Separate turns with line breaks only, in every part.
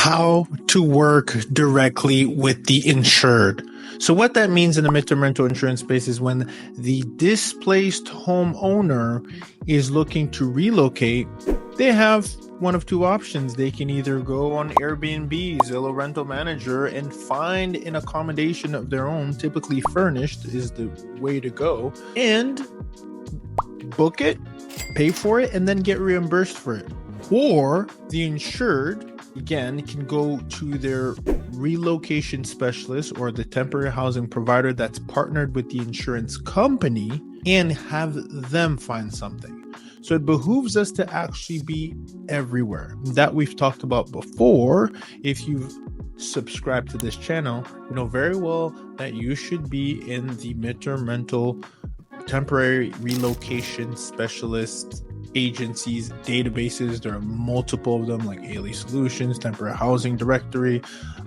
how to work directly with the insured. So what that means in the midterm rental insurance space is when the displaced homeowner is looking to relocate, they have one of two options. They can either go on Airbnb, Zillow Rental Manager, and find an accommodation of their own, typically furnished is the way to go, and book it, pay for it, and then get reimbursed for it. Or the insured, again, can go to their relocation specialist or the temporary housing provider that's partnered with the insurance company and have them find something. So it behooves us to actually be everywhere. That we've talked about before. If you've subscribed to this channel, you know very well that you should be in the midterm rental temporary relocation specialist agencies databases. There are multiple of them, like ALE Solutions, Temporary Housing Directory,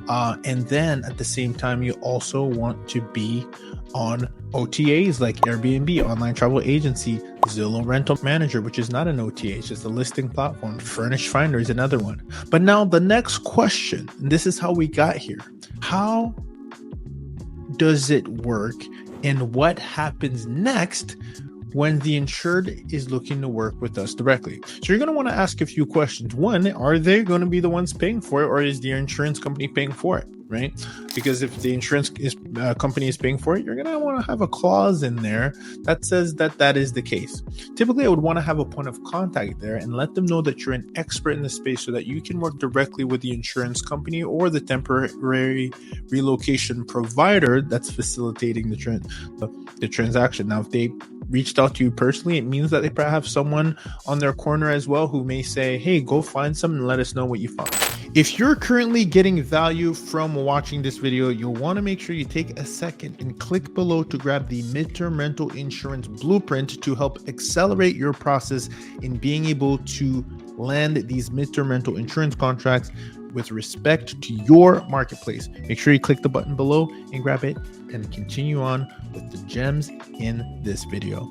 and then at the same time you also want to be on OTAs like Airbnb, Online Travel Agency, Zillow Rental Manager, which is not an OTA, it's just a listing platform. Furnish Finder is another one. But now the next question, and this is how we got here: how does it work, and what happens next when the insured is looking to work with us directly? So you're going to want to ask a few questions. One, are they going to be the ones paying for it, or is the insurance company paying for it, right? Because if the insurance company is paying for it, you're going to want to have a clause in there that says that that is the case. Typically, I would want to have a point of contact there and let them know that you're an expert in the space so that you can work directly with the insurance company or the temporary relocation provider that's facilitating the transaction. Now, if they reached out to you personally, it means that they probably have someone on their corner as well who may say, hey, go find some and let us know what you found. If you're currently getting value from watching this video, you'll want to make sure you take a second and click below to grab the midterm rental insurance blueprint to help accelerate your process in being able to land these midterm rental insurance contracts with respect to your marketplace. Make sure you click the button below and grab it and continue on with the gems in this video.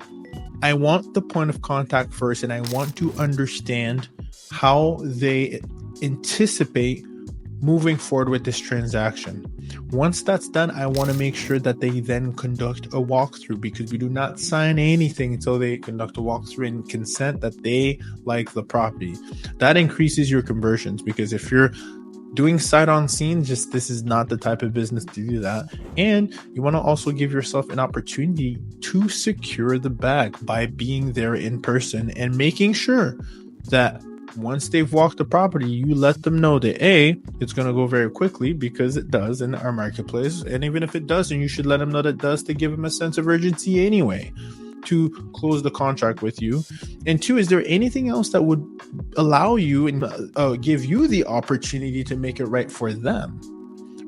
I want the point of contact first, and I want to understand how they anticipate moving forward with this transaction. Once that's done, I want to make sure that they then conduct a walkthrough, because we do not sign anything until they conduct a walkthrough and consent that they like the property. That increases your conversions, because if you're doing sight on scene, this is not the type of business to do that. And you want to also give yourself an opportunity to secure the bag by being there in person and making sure that once they've walked the property, you let them know that it's going to go very quickly, because it does in our marketplace. And even if it doesn't, you should let them know that it does, to give them a sense of urgency anyway to close the contract with you. And two, is there anything else that would allow you and give you the opportunity to make it right for them,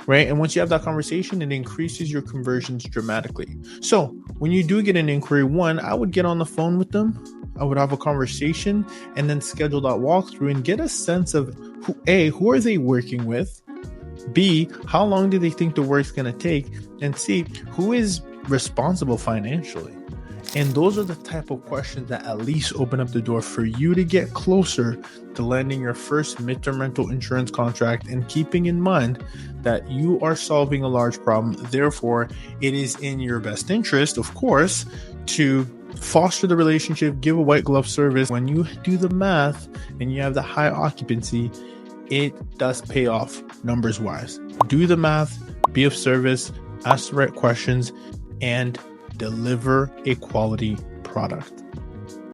right? And once you have that conversation, it increases your conversions dramatically. So when you do get an inquiry, one, I would get on the phone with them. I would have a conversation and then schedule that walkthrough and get a sense of who are they working with? B, how long do they think the work's going to take? And C, who is responsible financially? And those are the type of questions that at least open up the door for you to get closer to landing your first midterm rental insurance contract, and keeping in mind that you are solving a large problem. Therefore, it is in your best interest, of course, to foster the relationship, give a white glove service. When you do the math and you have the high occupancy, it does pay off numbers wise. Do the math, be of service, ask the right questions, and deliver a quality product.